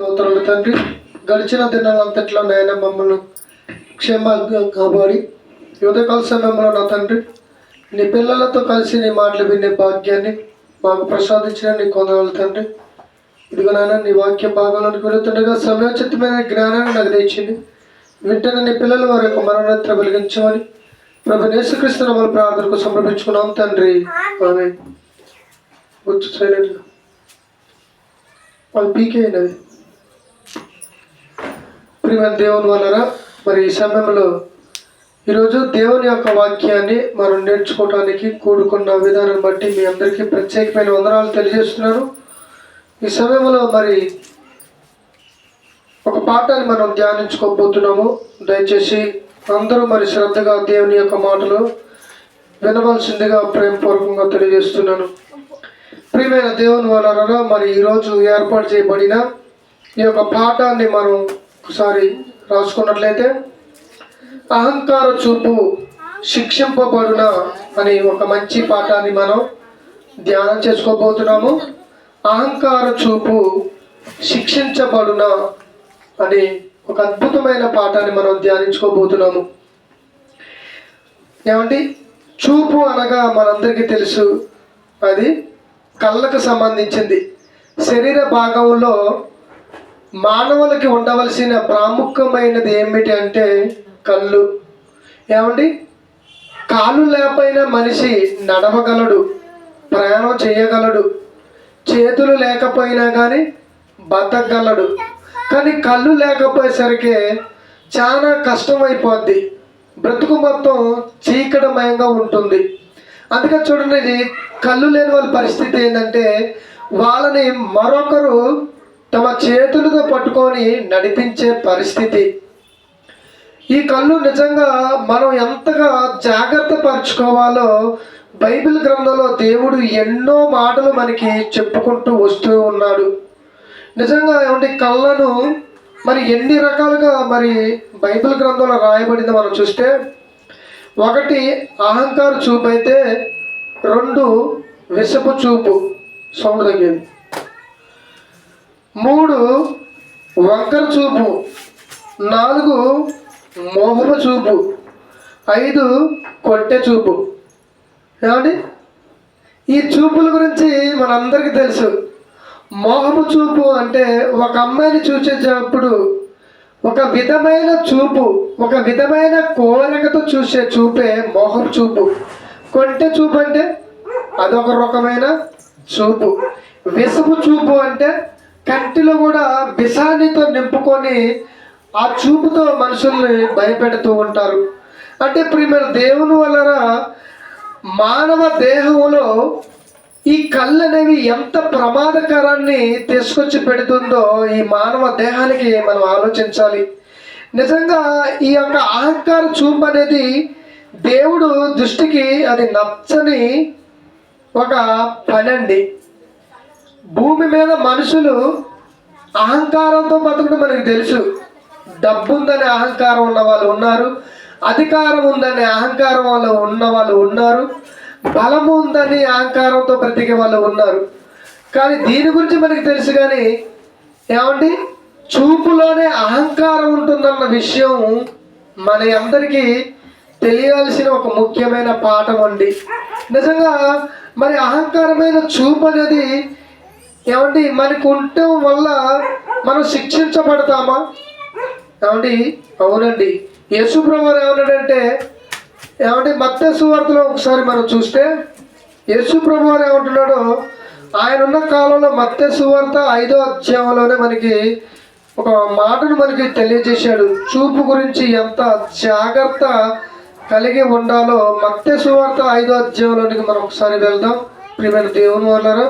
స్తోత్రాలు తండ్రి. గడిచిన దినాలంతట్లో నాయన మమ్మల్ని క్షేమంగా కాపాడి ఉదయకాల సమయంలో నా తండ్రి నీ పిల్లలతో కలిసి నీ మాటలు వినే భాగ్యాన్ని మాకు ప్రసాదించిన నీ కొందనాలు తండ్రి. ఇదిగో నాయన నీ వాక్య భాగాలకు వెళుతుండగా సమయోచితమైన జ్ఞానాన్ని నాకు తెచ్చింది. వెంటనే నీ పిల్లలు వారి యొక్క మనోనేత్ర వెలిగించమని ప్రభు యేసుక్రీస్తు నామములో ప్రార్థనకు సమర్పించుకున్నాం తండ్రి. ఆమేన్. వచ్చి సైలెంట్గా వాళ్ళు పీకే అయినది. ప్రియమైన దేవుని వలన మరి ఈ సమయంలో ఈరోజు దేవుని యొక్క వాక్యాన్ని మనం నేర్చుకోవడానికి కూడుకున్న విధానం బట్టి మీ అందరికీ ప్రత్యేకమైన వందనాలు తెలియజేస్తున్నాను. ఈ సమయంలో మరి ఒక పాఠాన్ని మనం ధ్యానించుకోబోతున్నాము. దయచేసి అందరూ మరి శ్రద్ధగా దేవుని యొక్క మాటలు వినవలసిందిగా ప్రేమపూర్వకంగా తెలియజేస్తున్నాను. ప్రియమైన దేవుని వలన మరి ఈరోజు ఏర్పాటు చేయబడిన ఈ యొక్క పాఠాన్ని మనం ఒకసారి రాసుకున్నట్లయితే అహంకార చూపు శిక్షింపబడున అని ఒక మంచి పాఠాన్ని మనం ధ్యానం చేసుకోబోతున్నాము. అహంకార చూపు శిక్షించబడున అని ఒక అద్భుతమైన పాఠాన్ని మనం ధ్యానించుకోబోతున్నాము. ఏమండి, చూపు అనగా మనందరికీ తెలుసు, అది కళ్ళకు సంబంధించింది. శరీర భాగంలో మానవులకి ఉండవలసిన ప్రాముఖ్యమైనది ఏమిటి అంటే కళ్ళు. ఏమండి, కాళ్ళు లేకపోయినా మనిషి నడవగలడు, ప్రయాణం చేయగలడు. చేతులు లేకపోయినా కానీ బతకగలడు. కానీ కళ్ళు లేకపోయేసరికి చాలా కష్టమైపోద్ది. బ్రతుకు మొత్తం చీకటమయంగా ఉంటుంది. అందుకే చూడండి, ఇది కళ్ళు లేని వాళ్ళ పరిస్థితి ఏంటంటే వాళ్ళని మరొకరు తమ చేతులతో పట్టుకొని నడిపించే పరిస్థితి. ఈ కళ్ళు నిజంగా మనం ఎంతగా జాగ్రత్త పరుచుకోవాలో బైబిల్ గ్రంథంలో దేవుడు ఎన్నో మాటలు మనకి చెప్పుకుంటూ వస్తూ ఉన్నాడు. నిజంగా ఏమంటే కళ్ళను మరి ఎన్ని రకాలుగా మరి బైబిల్ గ్రంథంలో రాయబడింది మనం చూస్తే, ఒకటి అహంకార చూపు అయితే, రెండు విషపు చూపు సౌండ్ తగ్గేది, మూడు వంకర చూపు, నాలుగు మోహపు చూపు, ఐదు కొట్టె చూపు. ఏమండి, ఈ చూపుల గురించి మనందరికీ తెలుసు. మోహపు చూపు అంటే ఒక అమ్మాయిని చూసేటప్పుడు ఒక విధమైన చూపు, ఒక విధమైన కోరికతో చూసే చూపే మోహపు చూపు. కొట్టె చూపు అంటే అదొక రకమైన చూపు. విషపు చూపు అంటే కంటిలో కూడా విషాన్నితో నింపుకొని ఆ చూపుతో మనుషుల్ని భయపెడుతూ ఉంటారు. అంటే ప్రియమైన దేవుని వలన మానవ దేహంలో ఈ కళ్ళు అనేవి ఎంత ప్రమాదకరాన్ని తీసుకొచ్చి పెడుతుందో ఈ మానవ దేహానికి మనం ఆలోచించాలి. నిజంగా ఈ యొక్క అహంకార చూపు అనేది దేవుడు దృష్టికి అది నచ్చని ఒక పని అండి. భూమి మీద మనుషులు అహంకారంతో బతకడం మనకు తెలుసు. డబ్బు ఉందనే అహంకారం ఉన్న వాళ్ళు ఉన్నారు, అధికారం ఉందనే అహంకారం వాళ్ళు ఉన్న వాళ్ళు ఉన్నారు, బలము ఉందని అహంకారంతో బ్రతికే వాళ్ళు ఉన్నారు. కానీ దీని గురించి మనకి తెలుసు. కానీ ఏమండి, చూపులోనే అహంకారం ఉంటుందన్న విషయం మన అందరికీ తెలియాల్సిన ఒక ముఖ్యమైన పాఠం అండి. నిజంగా మరి అహంకారమైన చూపు అనేది ఏమండి మనకు ఉండటం వల్ల మనం శిక్షించబడతామా? ఏమండి, అవునండి. యేసు ప్రభువు ఏమన్నాడంటే, ఏమంటే మత్తయి సువార్తలో ఒకసారి మనం చూస్తే యేసు ప్రభువు ఏమంటున్నాడో, ఆయన ఉన్న కాలంలో మత్తయి సువార్త 5వ అధ్యాయంలోనే మనకి ఒక మాటను మనకి తెలియజేశాడు. చూపు గురించి ఎంత జాగ్రత్త కలిగి ఉండాలో మత్తయి సువార్త 5వ అధ్యాయంలోనికి మనం ఒకసారి వెళ్దాం. ప్రియమైన దేవుని వలన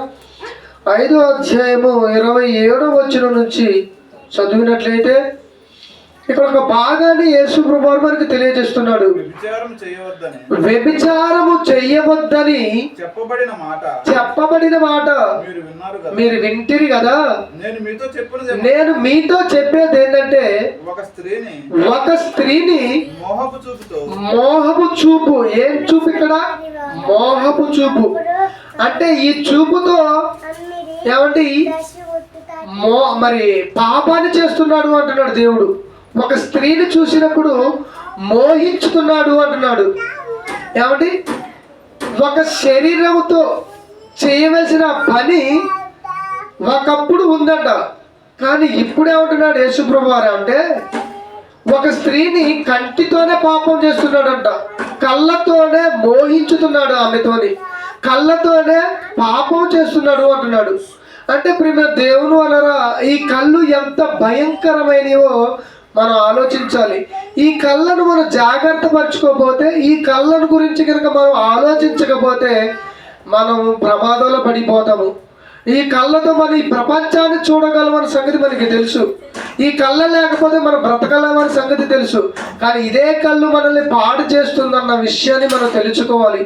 5వ అధ్యాయము 27వ వచనం నుంచి చదివినట్లయితే ఇక్కడ ఒక భాగాన్ని యేసు ప్రభువు మనకి తెలియజేస్తున్నాడు. వ్యభిచారము చేయవద్దని చెప్పబడిన మాట మీరు వింటిరి కదా. నేను మీతో చెప్పేది ఏంటంటే, ఒక స్త్రీని మోహపు చూపు. ఏం చూపు ఇక్కడ? మోహపు చూపు. అంటే ఈ చూపుతో ఏమండి మరి పాపాన్ని చేస్తున్నాడు అంటున్నాడు దేవుడు. ఒక స్త్రీని చూసినప్పుడు మోహించుతున్నాడు అంటున్నాడు. ఏమండి, ఒక శరీరంతో చేయవలసిన పని ఒకప్పుడు ఉందంట, కానీ ఇప్పుడేమంటున్నాడు యేసుప్రభు వారు అంటే ఒక స్త్రీని కంటితోనే పాపం చేస్తున్నాడంట, కళ్ళతోనే మోహించుతున్నాడు, ఆమెతోని కళ్ళతోనే పాపం చేస్తున్నాడు అంటున్నాడు. అంటే ప్రియమైన దేవుని వలన ఈ కళ్ళు ఎంత భయంకరమైనవో మనం ఆలోచించాలి. ఈ కళ్ళను మనం జాగ్రత్త పరచుకోకపోతే, ఈ కళ్ళను గురించి కనుక మనం ఆలోచించకపోతే మనం ప్రమాదంలో పడిపోతాము. ఈ కళ్ళతో మనం ఈ ప్రపంచాన్ని చూడగలమని సంగతి మనకి తెలుసు. ఈ కళ్ళ లేకపోతే మనం బ్రతకలేమని సంగతి తెలుసు. కానీ ఇదే కళ్ళు మనల్ని పాడు చేస్తుందన్న విషయాన్ని మనం తెలుసుకోవాలి.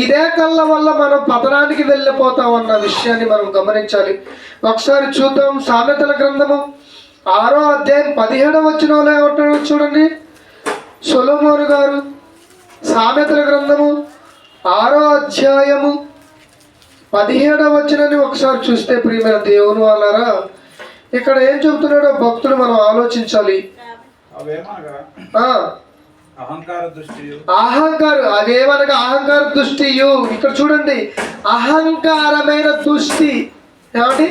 ఇదే కళ్ళ వల్ల మనం పతనానికి వెళ్ళిపోతామన్న విషయాన్ని మనం గమనించాలి. ఒకసారి చూద్దాం. సామెతల గ్రంథము 6వ అధ్యాయం 17వ వచనంలో ఏమంటాడు చూడండి. సొలొమోను గారు సామెతల గ్రంథము 6వ అధ్యాయము 17వ వచనాన్ని ఒకసారి చూస్తే ప్రియమైన దేవుని వాళ్ళారా, ఇక్కడ ఏం చెబుతున్నాడో భక్తులు మనం ఆలోచించాలి. అవేమనగా అహంకార దృష్టియు. ఇక్కడ చూడండి, అహంకారమైన దృష్టి. ఏమండి,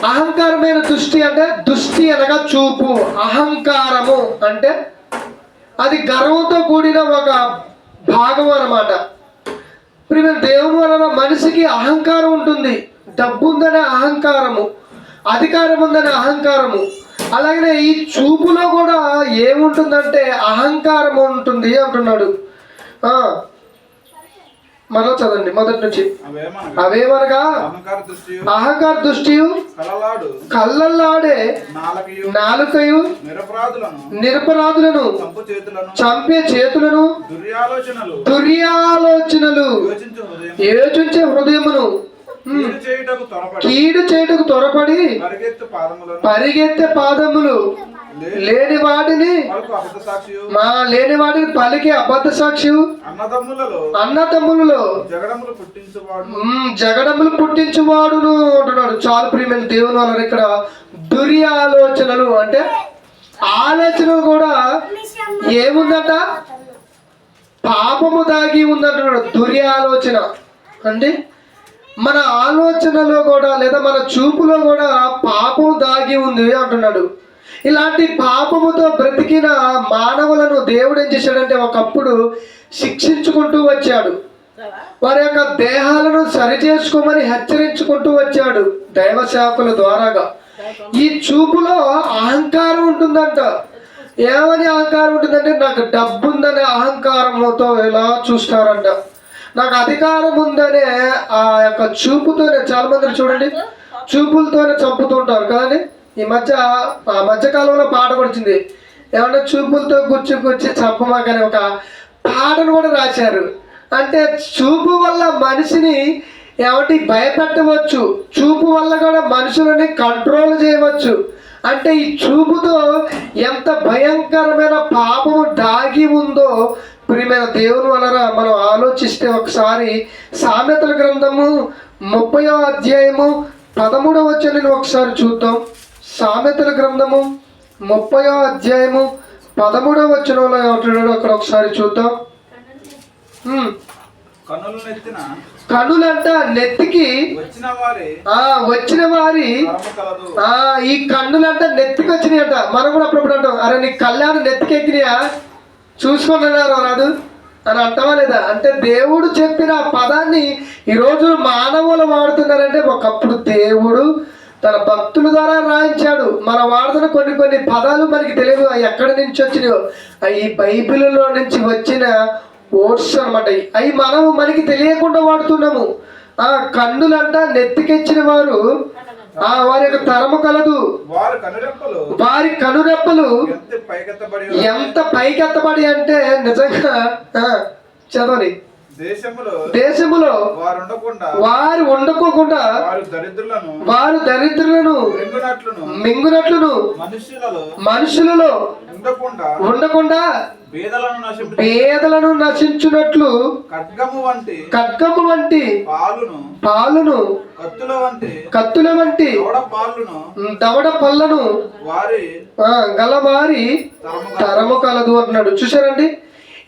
అహంకారమైన దృష్టి అంటే దృష్టి అనగా చూపు. అహంకారము అంటే అది గర్వంతో కూడిన ఒక భాగం అన్నమాట. ప్రియమైన దేవుని వలన మనిషికి అహంకారం ఉంటుంది. డబ్బు ఉందనే అహంకారము, అధికారం ఉందనే అహంకారము. అలాగనే ఈ చూపులో కూడా ఏముంటుందంటే అహంకారం ఉంటుంది అంటున్నాడు. మరో చదండి మొదటి నుంచి. అవేమనగా అహంకార దృష్టి, కళ్ళల్లాడే నాలుకయు, నిరపరాధులను చంపే చేతులను, దుర్యాలోచనలు యోచించే హృదయమును, కీడు చేయుటకు త్వరపడి పరిగెత్తే పాదములు, లేని వాడిని పలికే అబద్ధ సాక్షి, అన్నదమ్ములలో జగడములు పుట్టించువాడును అంటున్నాడు. చాలు ప్రియమైన దేవుని వలన ఇక్కడ దుర్యాలోచనలు అంటే ఆలోచనలు కూడా ఏముందట, పాపము దాగి ఉందంటున్నాడు. దుర్యాలోచన అంటే మన ఆలోచనలో కూడా లేదా మన చూపులో కూడా పాపం దాగి ఉంది అంటున్నాడు. ఇలాంటి పాపముతో బ్రతికిన మానవులను దేవుడు ఏం చేశాడంటే ఒకప్పుడు శిక్షించుకుంటూ వచ్చాడు. వారి యొక్క దేహాలను సరిచేసుకోమని హెచ్చరించుకుంటూ వచ్చాడు దైవ సేవకుల ద్వారాగా. ఈ చూపులో అహంకారం ఉంటుందంట. ఏమని అహంకారం ఉంటుందంటే నాకు డబ్బు ఉందనే అహంకారంతో ఎలా చూస్తారంట. నాకు అధికారం ఉందనే ఆ యొక్క చూపుతోనే, చాలా మంది చూడండి చూపులతోనే చంపుతుంటారు కదండి. ఈ మధ్యకాలంలో పాట వచ్చింది, ఏమన్నా చూపులతో గుచ్చి చంపమాకనే ఒక పాటను కూడా రాశారు. అంటే చూపు వల్ల మనిషిని ఏమంటే భయపెట్టవచ్చు, చూపు వల్ల కూడా మనుషులని కంట్రోల్ చేయవచ్చు. అంటే ఈ చూపుతో ఎంత భయంకరమైన పాపము దాగి ఉందో ప్రియమైన దేవుని వలన మనం ఆలోచిస్తే ఒకసారి సామెతల గ్రంథము 30వ అధ్యాయము 13వ వచనాన్ని ఒకసారి చూద్దాం. సామెతల గ్రంథము 30వ అధ్యాయము 13వ వచనంలో ఏమంటున్నాడో అక్కడ ఒకసారి చూద్దాం. కన్నులంట నెత్తికి వచ్చిన వారి ఈ కన్నులంట నెత్తికి వచ్చినాయి అంట. మనం కూడా అప్పుడప్పుడు అంటాం, అరే నీ కళ్యాణం నెత్తికి ఎక్కినాయా చూసుకున్నారు రాదు అని అంటావా లేదా? అంటే దేవుడు చెప్పిన పదాన్ని ఈరోజు మానవులు వాడుతున్నారంటే ఒకప్పుడు దేవుడు తన భక్తుల ద్వారా రాయించాడు. మనం వాడుతున్న కొన్ని పదాలు మనకి తెలియదు ఎక్కడి నుంచి వచ్చినాయో. ఈ బైబిల్లో నుంచి వచ్చిన ఓట్స్ అనమాట. అవి మనకి తెలియకుండా వాడుతున్నాము. కన్నులంట నెత్తికెచ్చిన వారు వారి యొక్క తరము కలదు, వారి కనురెప్పలు ఎంత పైకెత్తబడి అంటే నిజంగా చదవని దేశములో వారు ఉండకోకుండా వారు దరిద్రులను మింగునట్లును మనుషులలో ఉండకుండా పేదలను నశించునట్లు ఖడ్గము వంటి పాలును కత్తుల వంటి దవడ పళ్ళను గలవారి తరము కలదు అంటున్నాడు. చూసారండి,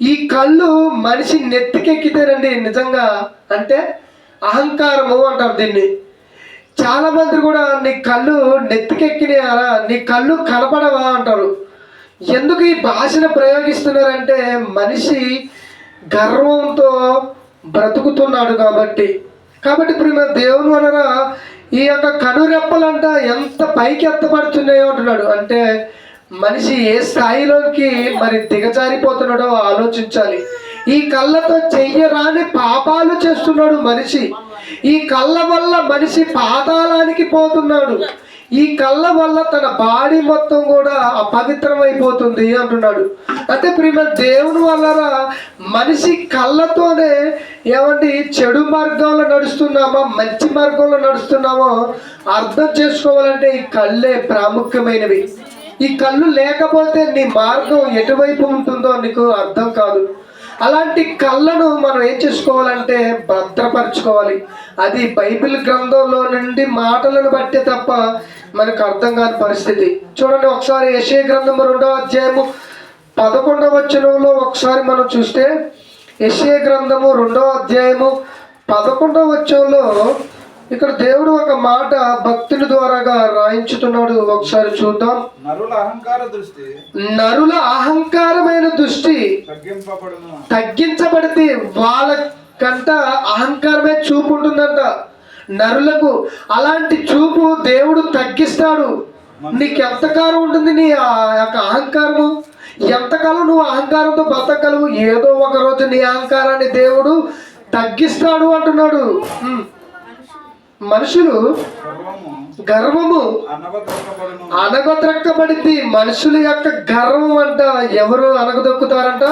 ఈ కళ్ళు మనిషి నెత్తికెక్కితేనండి నిజంగా అంటే అహంకారము అంటారు దీన్ని. చాలా మంది కూడా నీ కళ్ళు నెత్తికెక్కినాయా, నీ కళ్ళు కనపడవా అంటారు. ఎందుకు ఈ భాషను ప్రయోగిస్తున్నారంటే మనిషి గర్వంతో బ్రతుకుతున్నాడు కాబట్టి. ప్రియమ దేవుని వలన ఈ యొక్క కనురెప్పలంట ఎంత పైకి ఎత్తపడుతున్నాయో అంటున్నాడు. అంటే మనిషి ఏ స్థాయిలోకి మరి దిగజారిపోతున్నాడో ఆలోచించాలి. ఈ కళ్ళతో చెయ్యరాని పాపాలు చేస్తున్నాడు మనిషి. ఈ కళ్ళ వల్ల మనిషి పాతాళానికి పోతున్నాడు. ఈ కళ్ళ వల్ల తన బాడీ మొత్తం కూడా అపవిత్రమైపోతుంది అంటున్నాడు. అంటే ప్రియమ దేవుని వల్ల మనిషి కళ్ళతోనే ఏమండి చెడు మార్గంలో నడుస్తున్నామా మంచి మార్గంలో నడుస్తున్నామో అర్థం చేసుకోవాలంటే ఈ కళ్ళే ప్రాముఖ్యమైనవి. ఈ కళ్ళు లేకపోతే నీ మార్గం ఎటువైపు ఉంటుందో నీకు అర్థం కాదు. అలాంటి కళ్ళను మనం ఏం చేసుకోవాలంటే భద్రపరచుకోవాలి. అది బైబిల్ గ్రంథంలో నుండి మాటలను బట్టే తప్ప మనకు అర్థం కాని పరిస్థితి. చూడండి, ఒకసారి యెషయా గ్రంథము 2వ అధ్యాయము 11వ వచనంలో ఒకసారి మనం చూస్తే, యెషయా గ్రంథము 2వ అధ్యాయము 11వ వచనంలో ఇక్కడ దేవుడు ఒక మాట భక్తుల ద్వారాగా రాయించుతున్నాడు. ఒకసారి చూద్దాం. నరుల అహంకారమైన దృష్టి తగ్గించబడితే వాళ్ళకంట అహంకారమే చూపు ఉంటుందంట నరులకు. అలాంటి చూపు దేవుడు తగ్గిస్తాడు. నీకు ఎంతకాలం ఉంటుంది నీ యొక్క అహంకారము? ఎంతకాలం నువ్వు అహంకారంతో బతకగలవు? ఏదో ఒక రోజు నీ అహంకారాన్ని దేవుడు తగ్గిస్తాడు అంటున్నాడు. మనుషులు గర్వము అనగదొక్కబడింది. మనుషుల యొక్క గర్వం అంట ఎవరు అనగదొక్కుతారంట?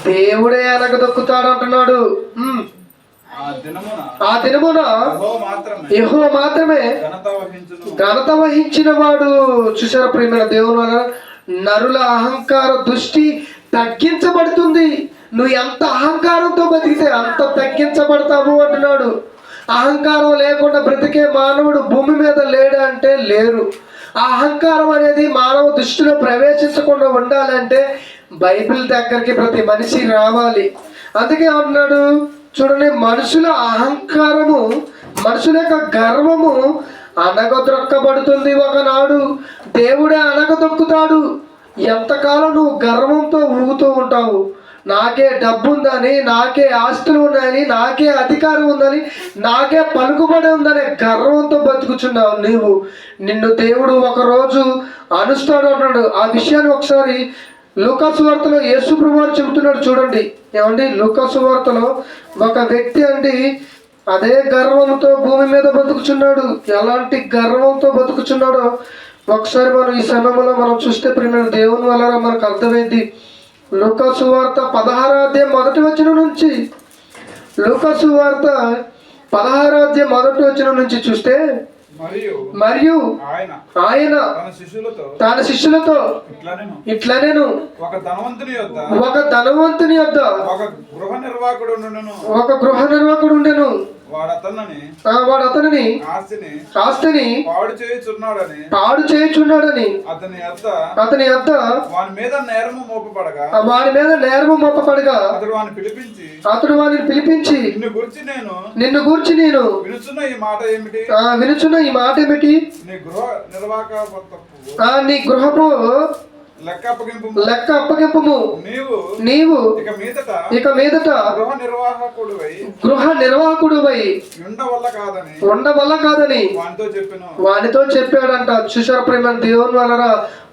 దేవుడే అనగదొక్కుతాడు అంటున్నాడు. ఆ దినమున యెహోవా మాత్రమే ఘనత వహించిన వాడు. చూసారా ప్రియమైన దేవుని వలన నరుల అహంకార దృష్టి తగ్గించబడుతుంది. నువ్వు ఎంత అహంకారంతో బతికితే అంత తగ్గించబడతావు అంటున్నాడు. అహంకారం లేకుండా బ్రతికే మానవుడు భూమి మీద లేడా అంటే లేరు. ఆ అహంకారం అనేది మానవ దృష్టిలో ప్రవేశించకుండా ఉండాలంటే బైబిల్ దగ్గరికి ప్రతి మనిషి రావాలి. అందుకే అన్నాడు చూడండి, మనుషుల అహంకారము, మనుషుల యొక్క గర్వము అనగదొక్కబడుతుంది. ఒకనాడు దేవుడే అనగదొక్కుతాడు. ఎంతకాలం నువ్వు గర్వంతో ఊగుతూ ఉంటావు? నాకే డబ్బు ఉందని, నాకే ఆస్తులు ఉన్నాయని, నాకే అధికారం ఉందని, నాకే పలుకుబడి ఉందని గర్వంతో బతుకుచున్నావు నీవు. నిన్ను దేవుడు ఒకరోజు అనుస్తాడు అన్నాడు. ఆ విషయాన్ని ఒకసారి లూకాసు వార్తలో యేసు ప్రభువు చెబుతున్నాడు. చూడండి ఏమండి, లూకాసు వార్తలో ఒక వ్యక్తి అండి అదే గర్వంతో భూమి మీద బతుకుచున్నాడు. ఎలాంటి గర్వంతో బతుకుచున్నాడో ఒకసారి మనం ఈ సమయంలో మనం చూస్తే ప్రియమైన దేవుని వల్ల మనకు అర్థమైంది. లూకాసు వార్త 16వ అధ్యాయం 1వ వచనం నుంచి, లూకాసు వార్త 16వ అధ్యాయం 1వ వచనం నుంచి చూస్తే, మరియు ఆయన తన శిష్యులతో ఇట్లనేను ఒక ధనవంతుని యొద్ద ఒక గృహ నిర్వాహకుడు ఉండెను. వాడు అతనిని ఆస్తిని పాడు చేయుచున్నాడని అతని యొద్ద వాని మీద నేరము మోపబడగా అతడు వానిని పిలిపించి నిన్ను గూర్చి నేను వినుచున్న ఈ మాట ఏమిటి? నీ గృహపు లెక్క అప్పగింపుము. నీవు ఇక మీదట గృహ నిర్వాహకుడువై ఉండవల్ల కాదని వానితో చెప్పాడంట. చూసారా ప్రేమ దేవుని వలన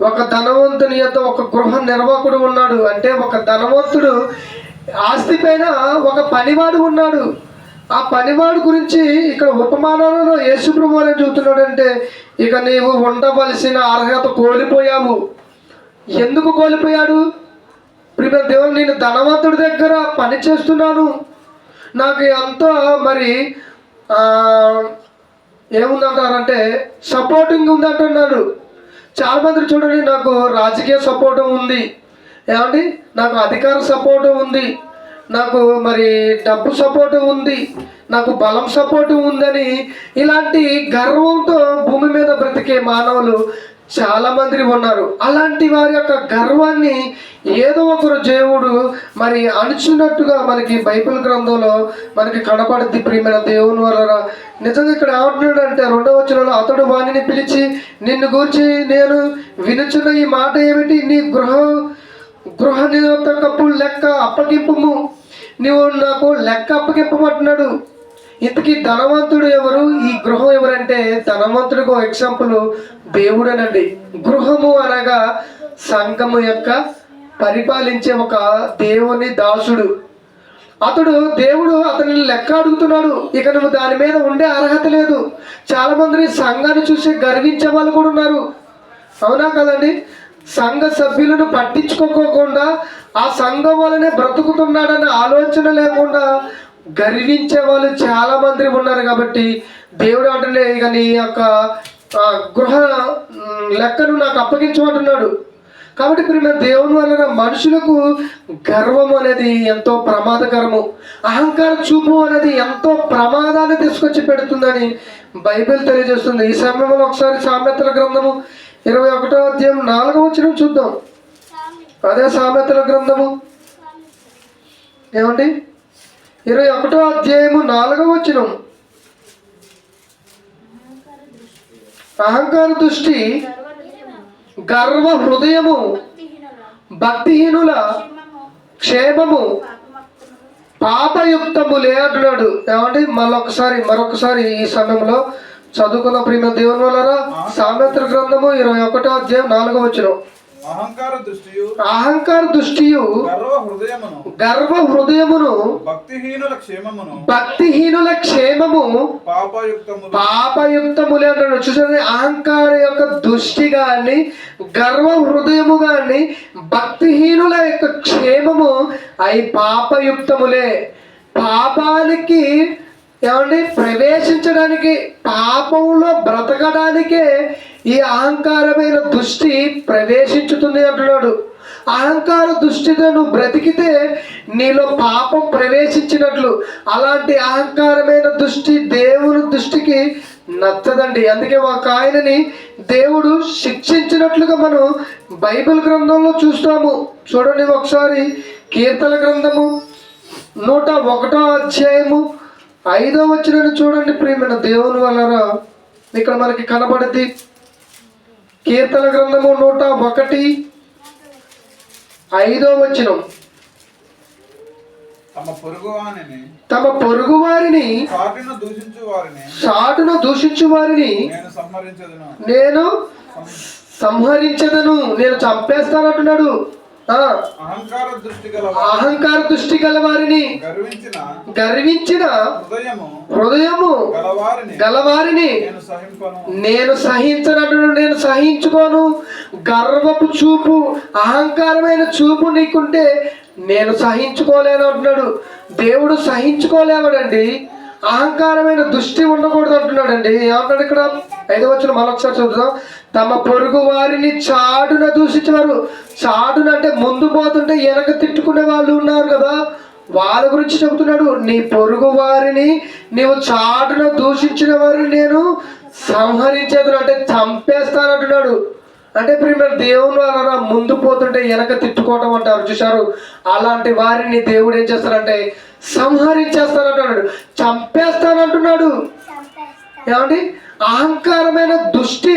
ఒక ధనవంతుని యొక్క ఒక గృహ నిర్వాహకుడు ఉన్నాడు. అంటే ఒక ధనవంతుడు ఆస్తి పైన ఒక పనివాడు ఉన్నాడు. ఆ పనివాడు గురించి ఇక్కడ ఉపమానాలలో యేసు ప్రభువు అని చెబుతున్నాడు. అంటే ఇక నీవు ఉండవలసిన అర్హత కోల్పోయావు. ఎందుకు కోల్పోయాడు? ప్రియమైన దేవుడు, నేను ధనవంతుడి దగ్గర పని చేస్తున్నాను, నాకు ఎంతో మరి ఏముందంటారంటే సపోర్టింగ్ ఉందంటున్నాడు. చాలామంది చూడండి, నాకు రాజకీయ సపోర్టు ఉంది, ఏమండి నాకు అధికార సపోర్టు ఉంది, నాకు మరి డబ్బు సపోర్టు ఉంది, నాకు బలం సపోర్టు ఉందని ఇలాంటి గర్వంతో భూమి మీద బ్రతికే మానవులు చాలామంది ఉన్నారు. అలాంటి వారి యొక్క గర్వాన్ని ఏదో ఒకరు దేవుడు మరి అణుచున్నట్టుగా మనకి బైబిల్ గ్రంథంలో మనకి కనపడుద్ది. ప్రియమైన దేవుని వల్ల నిజంగా ఇక్కడ ఏమంటున్నాడంటే 2వ వచనంలో, అతడు వాణిని పిలిచి, నిన్ను గూర్చి నేను వినుచున్న ఈ మాట ఏమిటి? నీ గృహ నిరోధకపు లెక్క అప్పగింపుము, నువ్వు నాకు లెక్క అప్పగింపమంటున్నాడు. ఇంతకీ ధనవంతుడు ఎవరు? ఈ గృహం ఎవరంటే ధనవంతుడికి ఒక ఎగ్జాంపుల్ దేవుడేనండి. గృహము అనగా సంఘము యొక్క పరిపాలించే ఒక దేవుని దాసుడు. దేవుడు అతని లెక్క అడుగుతున్నాడు. ఇక నువ్వు దాని మీద ఉండే అర్హత లేదు. చాలా మంది సంఘాన్ని చూసి గర్వించే వాళ్ళు కూడా ఉన్నారు, అవునా కదండి? సంఘ సభ్యులను పట్టించుకోకుండా ఆ సంఘం వల్లనే బ్రతుకుతున్నాడన్న ఆలోచన లేకుండా గర్వించే వాళ్ళు చాలా మంది ఉన్నారు. కాబట్టి దేవుడు అంటే ఇక నీ యొక్క గృహ లెక్కను నాకు అప్పగించమంటున్నాడు. కాబట్టి ప్రియమైన దేవుని వలన మనుషులకు గర్వం అనేది ఎంతో ప్రమాదకరము, అహంకార చూపు అనేది ఎంతో ప్రమాదాన్ని తీసుకొచ్చి పెడుతుందని బైబిల్ తెలియజేస్తుంది. ఈ సమయంలో ఒకసారి సామెతల గ్రంథము 21వ అధ్యాయం 4వ వచనం చూద్దాం. అదే సామెతల గ్రంథము ఏమండి 21వ అధ్యాయము 4వ వచనం. అహంకార దృష్టి, గర్వ హృదయము, భక్తిహీనుల క్షేమము పాపయుక్తములే అంటున్నాడు. ఏమండి మరొకసారి ఈ సమయంలో చదువుకున్న ప్రియమైన దేవుని వలన సామెతల గ్రంథము 21వ అధ్యాయం 4వ వచనం. అహంకార దృష్టియు గర్వ హృదయమును భక్తిహీనుల క్షేమము పాపయుక్తములే అంటాడు. చూడండి, అహంకార యొక్క దృష్టి గాని, గర్వ హృదయము గాని, భక్తిహీనుల యొక్క క్షేమము అవి పాపయుక్తములే. పాపానికి ఏమండి ప్రవేశించడానికి, పాపంలో బ్రతకడానికే ఈ అహంకారమైన దృష్టి ప్రవేశించుతుంది అంటున్నాడు. అహంకార దృష్టితో నువ్వు బ్రతికితే నీలో పాపం ప్రవేశించినట్లు. అలాంటి అహంకారమైన దృష్టి దేవుని దృష్టికి నచ్చదండి. అందుకే ఒక ఆయనని దేవుడు శిక్షించినట్లుగా మనం బైబిల్ గ్రంథంలో చూస్తాము. చూడండి ఒకసారి కీర్తన గ్రంథము 101వ అధ్యాయము 5వ వచనాన్ని చూడండి. ప్రియమైన దేవుని వలన ఇక్కడ మనకి కనబడింది. కీర్తన గ్రంథము 101 5వ వచనం. తమ పొరుగు వారిని సాటును దూషించు వారిని నేను సంహరించదను, నేను చంపేస్తానంటున్నాడు. అహంకార దృష్టి గల వారిని, గర్వించిన హృదయము గలవారిని నేను సహించనట్టును, నేను సహించుకోను. గర్వపు చూపు, అహంకారమైన చూపు నీకుంటే నేను సహించుకోలేను అంటున్నాడు. దేవుడు సహించుకోలేవాడండి. అహంకారమైన దృష్టి ఉండకూడదు అంటున్నాడండి. ఏమంటాడు ఇక్కడ 5వ వచనం మరొకసారి చూద్దాం. తమ పొరుగు వారిని చాటున దూషించేవారు. చాటున అంటే ముందు పోతుంటే వెనక తిట్టుకునే వాళ్ళు ఉన్నారు కదా, వాళ్ళ గురించి చెబుతున్నాడు. నీ పొరుగు వారిని నీవు చాటున దూషించిన వారిని నేను సంహరించేది అంటే చంపేస్తానంటున్నాడు. అంటే ప్రియమైన దేవుని వలన ముందు పోతుంటే వెనక తిట్టుకోవటం అంటారు చూశారు, అలాంటి వారిని దేవుడు ఏం చేస్తారంటే సంహరించేస్తానంటున్నాడు, చంపేస్తానంటున్నాడు. ఏమండి, అహంకారమైన దృష్టి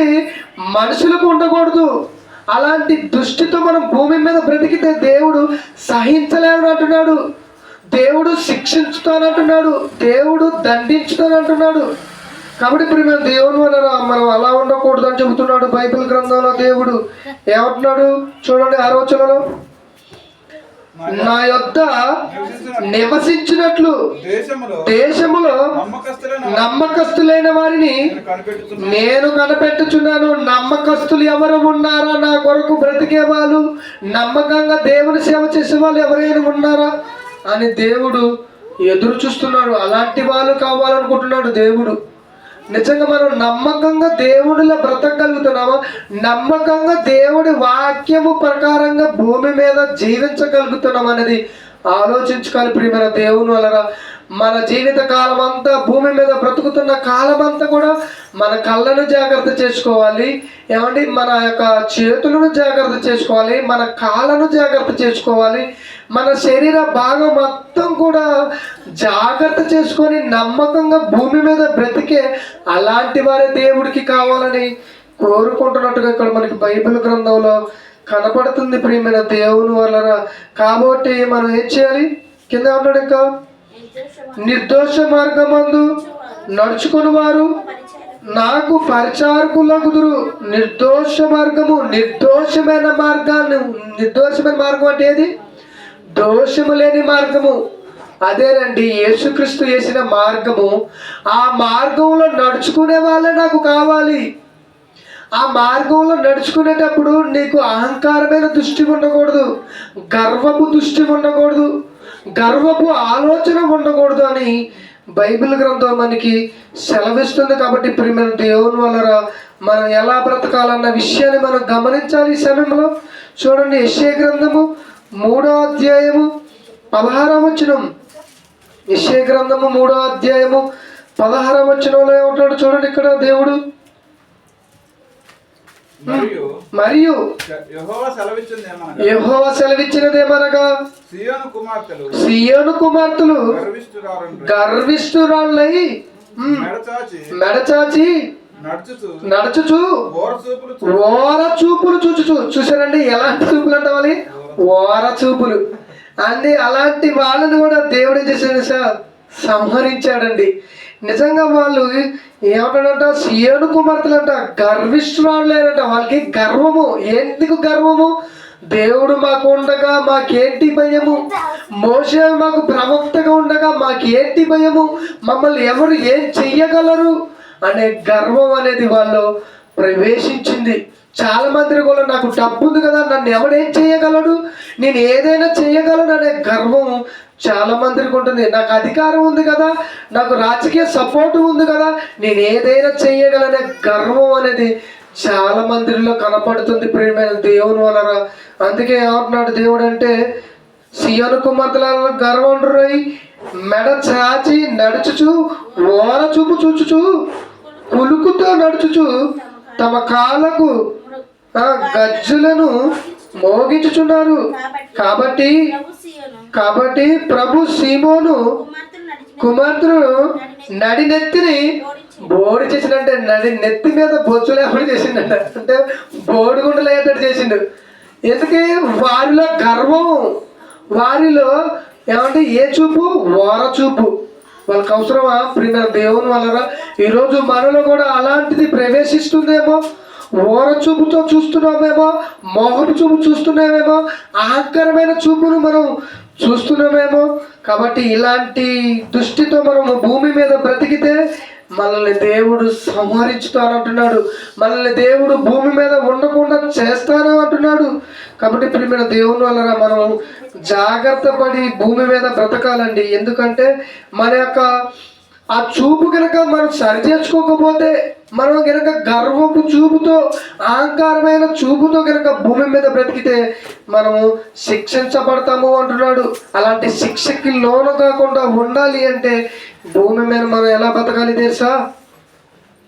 మనుషులకు ఉండకూడదు. అలాంటి దృష్టితో మనం భూమి మీద బ్రతికితే దేవుడు సహించలేడు అంటున్నాడు, దేవుడు శిక్షించుతానంటున్నాడు, దేవుడు దండించుతానంటున్నాడు. కాబట్టి ఇప్పుడు మేము దేవుని వల్ల మనం అలా ఉండకూడదు అని చెబుతున్నాడు బైబిల్ గ్రంథంలో. దేవుడు ఏమంటున్నాడు చూడండి 6వ వచనంలో, నా యొద్ద నివసించినట్లు దేశములో నమ్మకస్తులైన వారిని నేను కనిపెట్టుచున్నాను. నమ్మకస్తులు ఎవరు ఉన్నారా? నా కొరకు బ్రతికే వాళ్ళు, నమ్మకంగా దేవుని సేవ చేసే వాళ్ళు ఎవరైనా ఉన్నారా అని దేవుడు ఎదురు చూస్తున్నాడు. అలాంటి వాళ్ళు కావాలనుకుంటున్నాడు దేవుడు. నిజంగా మనం నమ్మకంగా దేవుడిలో బ్రతకగలుగుతున్నామా? నమ్మకంగా దేవుడి వాక్యము ప్రకారంగా భూమి మీద జీవించగలుగుతున్నాం అనేది ఆలోచించుకోవాలి ప్రియమైన దేవుని వలన. మన జీవిత కాలం అంతా భూమి మీద బ్రతుకుతున్న కాలం అంతా కూడా మన కళ్ళను జాగ్రత్త చేసుకోవాలి. ఏమండి, మన యొక్క చేతులను జాగ్రత్త చేసుకోవాలి, మన కాళ్ళను జాగ్రత్త చేసుకోవాలి, మన శరీర భాగం మొత్తం కూడా జాగ్రత్త చేసుకొని నమ్మకంగా భూమి మీద బ్రతికే అలాంటి వారే దేవుడికి కావాలని కోరుకుంటున్నట్టుగా ఇక్కడ మనకి బైబిల్ గ్రంథంలో కనపడుతుంది ప్రియమైన దేవుని వలన. కాబట్టి మనం ఏం చేయాలి? కింద ఉన్నాడు ఇంకా, నిర్దోష మార్గమందు నడుచుకుని వారు నాకు పరిచారకులగుదురు. నిర్దోష మార్గము, నిర్దోషమైన మార్గం అంటే ఏది? దోషము లేని మార్గము. అదేనండి యేసుక్రీస్తు చేసిన మార్గము. ఆ మార్గంలో నడుచుకునే వాళ్ళే నాకు కావాలి. ఆ మార్గంలో నడుచుకునేటప్పుడు నీకు అహంకారమైన దృష్టి ఉండకూడదు, గర్వపు దృష్టి ఉండకూడదు, గర్వపు ఆలోచన ఉండకూడదు అని బైబిల్ గ్రంథం మనకి సెలవిస్తుంది. కాబట్టి ప్రియమైన దేవుని వలన మనం ఎలా బ్రతకాలన్న విషయాన్ని మనం గమనించాలి ఈ సమయంలో. చూడండి, యెషయా గ్రంథము 3వ అధ్యాయము 16వ వచనం. యెషయా గ్రంథము 3వ అధ్యాయము 16వ వచనంలో ఏమంటాడు చూడండి ఇక్కడ దేవుడు. మరియు యెహోవా సెలవిచ్చినదేమనగా, సీయోను కుమార్తెలు గర్విష్ఠురాళ్ళై మెడచాచి నడుచుచు ఓర చూపులు చూచుచు. చూసారండి ఎలాంటి చూపులు అంటావాలి? ఓర చూపులు అండి. అలాంటి వాళ్ళని కూడా దేవుడు ఏం చేశాడు సార్? సంహరించాడండి. నిజంగా వాళ్ళు ఏమంటాడంట? సీయోను కుమార్తెలు అంట గర్విష్ఠురాళ్ళేనంట. వాళ్ళకి గర్వము. ఎందుకు గర్వము? దేవుడు మాకు ఉండగా మాకేంటి భయము? మోషే మాకు ప్రవక్తగా ఉండగా మాకేంటి భయము? మమ్మల్ని ఎవరు ఏం చెయ్యగలరు అనే గర్వం అనేది వాళ్ళు ప్రవేశించింది. చాలా మంది కూడా నాకు డబ్బు ఉంది కదా, నన్ను ఎవడేం చేయగలడు, నేను ఏదైనా చేయగలను అనే గర్వం చాలా మందికి ఉంటుంది. నాకు అధికారం ఉంది కదా, నాకు రాజకీయ సపోర్ట్ ఉంది కదా, నేను ఏదైనా చేయగలనే గర్వం అనేది చాలా మందిలో కనపడుతుంది ప్రియమైన దేవుని వలన. అందుకే ఏమంటున్నాడు దేవుడు అంటే, సీయోను కుమార్తెలను గర్వండ్రై మెడ చాచి నడుచుచు ఓర చూపు చూచుచు కులుకుతో నడుచుచు తమ కాళ్ళకు గజ్జులను మోగించుచున్నారు. కాబట్టి ప్రభు సీమోను కుమార్తెను నడినెత్తిని బోడి చేసిండంటే, నడి నెత్తి మీద బొచ్చులు ఎవరు చేసిండంట అంటే బోడిగుండలు అయ్యేటట్టు చేసిండు. ఎందుకే? వారిలో గర్వం, వారిలో ఏమంటే ఏ చూపు? ఓర చూపు. వాళ్ళకి అవసరమా ప్రియమైన దేవుని వలన? ఈరోజు మనలో కూడా అలాంటిది ప్రవేశిస్తుందేమో. ఓర చూపుతో చూస్తున్నామేమో, మోహపు చూపు చూస్తున్నామేమో, అహంకరమైన చూపును మనం చూస్తున్నామేమో. కాబట్టి ఇలాంటి దృష్టితో మనము భూమి మీద బ్రతికితే మనల్ని దేవుడు సంహరించుతానంటున్నాడు. మనల్ని దేవుడు భూమి మీద ఉండకుండా చేస్తాను అంటున్నాడు. కాబట్టి ప్రియమైన దేవుని వలన మనం జాగ్రత్త పడి భూమి మీద బ్రతకాలండి. ఎందుకంటే మన యొక్క ఆ చూపు కనుక మనం సరి చేసుకోకపోతే, మనం కనుక గర్వపు చూపుతో, అహంకారమైన చూపుతో కనుక భూమి మీద బ్రతికితే మనము శిక్షించబడతాము అంటున్నాడు. అలాంటి శిక్షకి లోను కాకుండా ఉండాలి అంటే భూమి మీద మనం ఎలా బ్రతకాలి తెలుసా?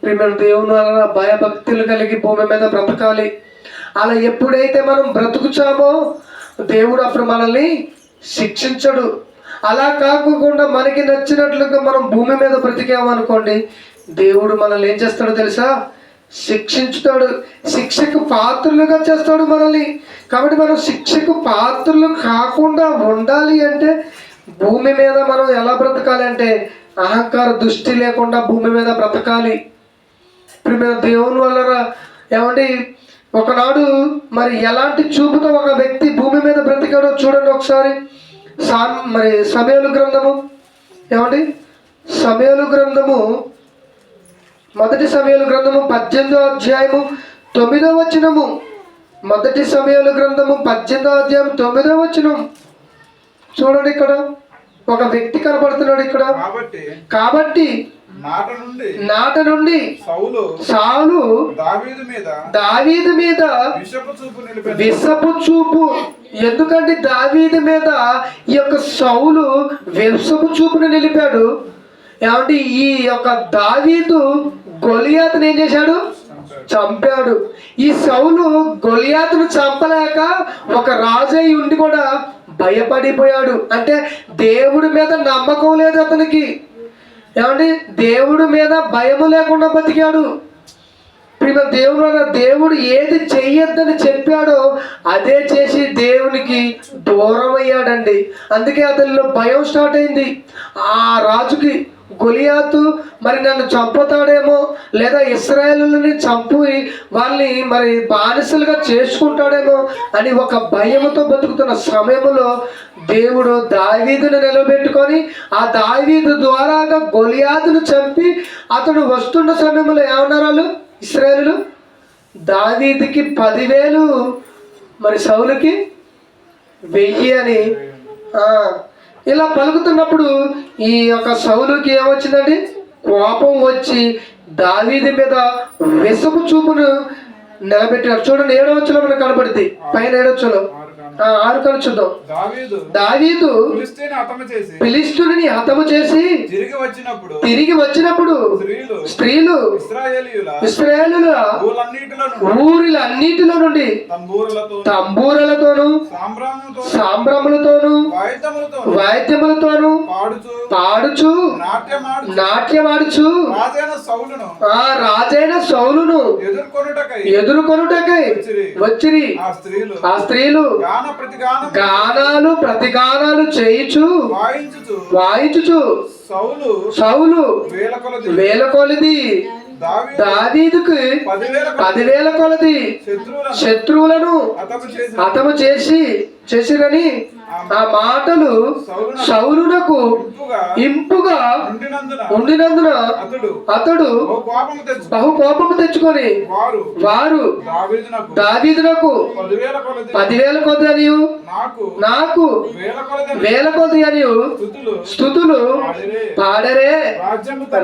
ప్రియమైన దేవుని వలన భయభక్తులు కలిగి భూమి మీద బ్రతకాలి. అలా ఎప్పుడైతే మనం బ్రతుకుచామో దేవుడు అప్పుడు మనల్ని శిక్షించడు. అలా కాకుండా మనకి నచ్చినట్లుగా మనం భూమి మీద బ్రతికామనుకోండి, దేవుడు మనల్ని ఏం చేస్తాడో తెలుసా? శిక్షించుతాడు. శిక్షకు పాత్రలుగా చేస్తాడు మనల్ని. కాబట్టి మనం శిక్షకు పాత్రలు కాకుండా ఉండాలి అంటే భూమి మీద మనం ఎలా బ్రతకాలి అంటే అహంకార దృష్టి లేకుండా భూమి మీద బ్రతకాలి. ప్రియమైన దేవుని వలన ఏమండి, ఒకనాడు మరి ఎలాంటి చూపుతో ఒక వ్యక్తి భూమి మీద బ్రతికాడో చూడండి ఒకసారి. సమూయేలు గ్రంథము ఏమండి, సమూయేలు గ్రంథము, మొదటి సమూయేలు గ్రంథము 18వ అధ్యాయము 9వ వచనము. మొదటి సమూయేలు గ్రంథము 18వ అధ్యాయం 9వ వచనం చూడండి. ఇక్కడ ఒక వ్యక్తి కనబడుతున్నాడు ఇక్కడ. కాబట్టి నాట నుండి సౌలు దావీదు మీద విషపు చూపు. ఎందుకంటే దావీదు మీద ఈ యొక్క సౌలు విషపు చూపును నిలిపాడు. ఏమంటే ఈ యొక్క దావీదు గొలియాతును ఏం చేశాడు? చంపాడు. ఈ సౌలు గొలియాతును చంపలేక ఒక రాజై ఉండి కూడా భయపడిపోయాడు. అంటే దేవుడి మీద నమ్మకం లేదు అతనికి. ఏమండి, దేవుడి మీద భయము లేకుండా బతికాడు. దేవుడు ఏది చెయ్యొద్దని చెప్పాడో అదే చేసి దేవునికి దూరం అయ్యాడండి. అందుకే అతనిలో భయం స్టార్ట్ అయింది. ఆ రాజుకి గొలియాతు మరి నన్ను చంపుతాడేమో, లేదా ఇశ్రాయేలుని చంపి వాళ్ళని మరి బానిసలుగా చేసుకుంటాడేమో అని ఒక భయముతో బతుకుతున్న సమయంలో దేవుడు దావీదును నిలబెట్టుకొని ఆ దావీదు ద్వారాగా గొలియాతును చంపి అతడు వస్తున్న సమయంలో ఏమన్నారు వాళ్ళు ఇశ్రాయేలు? దావీదుకి 10,000, మరి సౌలుకి 1000 అని ఇలా పలుకుతున్నప్పుడు ఈ యొక్క సౌలుకి ఏమొచ్చిందండి? కోపం వచ్చి దావీదు మీద విషపు చూపును నిలబెట్టాడు. చూడండి 7వ వచనంలో మనకు కనబడుతుంది. పైన 7వ వచనం 6 కను చూద్దాం. దావీదు ఫిలిష్తీయుని హతము చేసి తిరిగి వచ్చినప్పుడు స్త్రీలు ఇశ్రాయేలుల ఊరిలన్నిటిలో నుండి తంబూరలతోను సాంబ్రములతోను వాయిద్యములతోను పాడుచు నాట్యమాడుచు ఆ రాజైన సౌలును ఎదుర్కొనుటకై వచ్చిరి. ఆ స్త్రీలు గానాలు ప్రతిగానాలు చేయుచు వాయించుచు సౌలు వేల కొలది దావీదుకు 10,000 కొలది శత్రువులను హతము చేసిరని ఆ మాటలు సౌలునకు ఇంపుగా ఉండినందున అతడు బహు కోపము తెచ్చుకొని వారు దావీదునకు 10,000 కొలది అని నాకు 1,000 కొలది అని స్తుతులు పాడరే.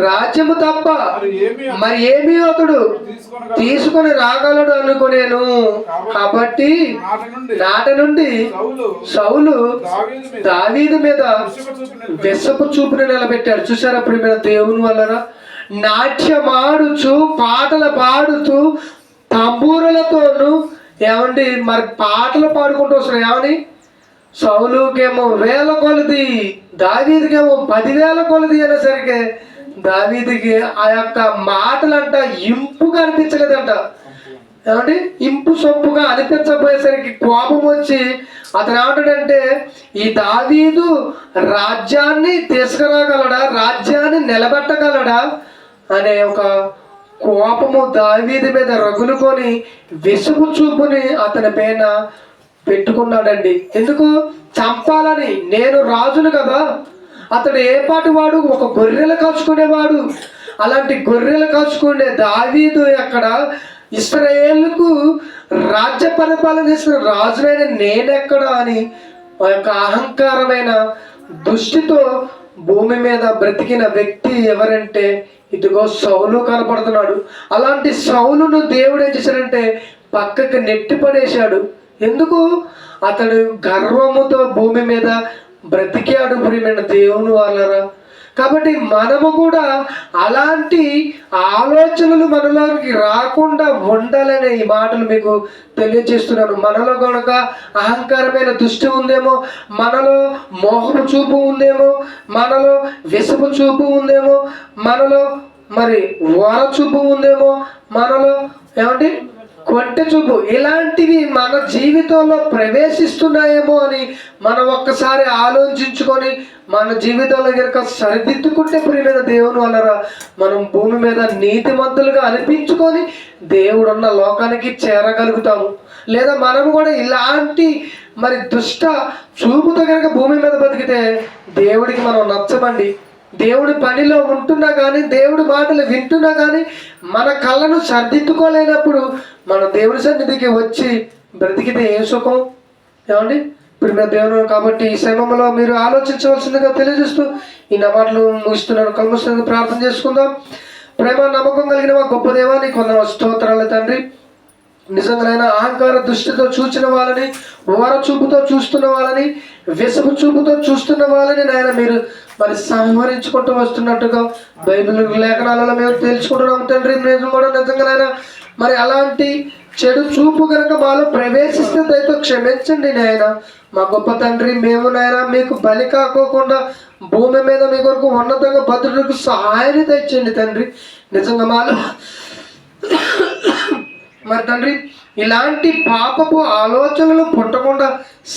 రాజ్యము తప్ప మరి ఏమీ అతడు తీసుకొని రాగలడు అనుకునేను. కాబట్టి నాట నుండి సౌలు దావీదు మీద విషపు చూపుని నిలబెట్టాడు. చూసారా ప్రియమైన దేవుని వలన నాట్యమాడుచు పాటలు పాడుతూ తంబూరలతోనూ ఏమండి మరి పాటలు పాడుకుంటూ వస్తున్నాయి. ఏమని? సౌలుకేమో 1,000 కొలది, దావీదుకేమో 10,000 కొలది అనేసరికి దావీదుకి ఆ యొక్క మాటలంట ఇంపుగా అనిపించలేదంట. ఏమంటే ఇంపు సొప్పుగా అనిపించబోయేసరికి కోపం వచ్చి అతను ఏమంటాడంటే ఈ దావీదు రాజ్యాన్ని తీసుకురాగలడా, రాజ్యాన్ని నిలబెట్టగలడా అనే ఒక కోపము దావీదు మీద రగులుకొని విసుగు చూపుని అతని పైన పెట్టుకున్నాడండి. ఎందుకు? చంపాలని. నేను రాజును కదా. అతడు ఏ పాటి వాడు? ఒక గొర్రెలు కాచుకునేవాడు. అలాంటి గొర్రెలు కాచుకునే దావీదు అక్కడ ఇశ్రాయేలుకు రాజ్య పరిపాలన చేసిన రాజునైన నేనెక్కడా అని ఆ యొక్క అహంకారమైన దృష్టితో భూమి మీద బ్రతికిన వ్యక్తి ఎవరంటే ఇదిగో సౌలు కనపడుతున్నాడు. అలాంటి సౌలును దేవుడు ఏం చేశాడంటే పక్కకి నెట్టి పడేశాడు. ఎందుకు? అతడు గర్వముతో భూమి మీద బ్రతికాడు ప్రియమైన దేవుని వాళ్ళరా. కాబట్టి మనము కూడా అలాంటి ఆలోచనలు మనలోకి రాకుండా ఉండాలనే ఈ మాటలు మీకు తెలియజేస్తున్నాను. మనలో కనుక అహంకారమైన దృష్టి ఉందేమో, మనలో మోహపు చూపు ఉందేమో, మనలో విషపు చూపు ఉందేమో, మనలో మరి ఓర చూపు ఉందేమో, మనలో ఏమంటే కొంటె చూపు, ఇలాంటివి మన జీవితంలో ప్రవేశిస్తున్నాయేమో అని మనం ఒక్కసారి ఆలోచించుకొని మన జీవితంలో కనుక సరిదిద్దుకుంటే ప్రియమైన దేవుని వలన మనం భూమి మీద నీతిమంతులుగా అనిపించుకొని దేవుడున్న లోకానికి చేరగలుగుతాము. లేదా మనం కూడా ఇలాంటి మరి దుష్ట చూపుతో కనుక భూమి మీద బతికితే దేవుడికి మనం నచ్చమండి. దేవుడి పనిలో ఉంటున్నా కానీ, దేవుడి మాటలు వింటున్నా కానీ మన కళ్ళను సర్దిద్దుకోలేనప్పుడు మన దేవుడి సన్నిధికి వచ్చి బ్రతికితే ఏ సుఖం? ఏమండి? ప్రియమైన దేవుడు కాబట్టి ఈ సమయంలో మీరు ఆలోచించవలసిందిగా తెలియజేస్తూ ఈ నా మాటలు ముగిస్తున్నాను. కలుముస్తుంది ప్రార్థన చేసుకుందాం. ప్రేమ నమ్మకం కలిగిన మా గొప్ప దేవా నీకు వందనాలు, స్తోత్రాలు తండ్రి. నిజంగానైనా అహంకార దృష్టితో చూచిన వాళ్ళని, ఓర చూపుతో చూస్తున్న వాళ్ళని, విసపు చూపుతో చూస్తున్న వాళ్ళని నాయన మీరు మరి సంహరించుకుంటూ వస్తున్నట్టుగా బైబిల్ లేఖనాలలో మేము తెలుసుకుంటున్నాం తండ్రి. మేము కూడా నిజంగానైనా మరి అలాంటి చెడు చూపు కనుక మాలో ప్రవేశిస్తే దయతో క్షమించండి నాయన మా గొప్ప తండ్రి. మేము నాయన మీకు బలి కాకోకుండా భూమి మీద మీ కొరకు ఉన్నతంగా భద్రులకు సహాయాన్ని తెచ్చండి తండ్రి. నిజంగా మాలో మరి తండ్రి ఇలాంటి పాపపు ఆలోచనలు పుట్టకుండా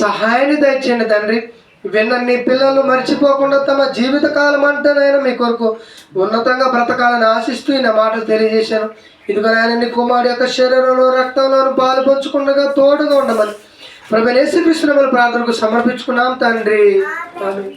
సహాయాన్ని దయచేయండి తండ్రి. విన్న నీ పిల్లలు మర్చిపోకుండా తమ జీవిత కాలం అంటేనైనా మీ కొరకు ఉన్నతంగా బ్రతకాలని ఆశిస్తూ ఈ నా మాటలు తెలియజేశాను. ఇదిగో నాయన నీ కుమారుడు యొక్క శరీరంలో రక్తంలోను పాలు పంచుకుండగా తోడుగా ఉండమని ప్రభువైన యేసుక్రీస్తు నామములో ప్రార్థనకు సమర్పించుకున్నాం తండ్రి. ఆమేన్.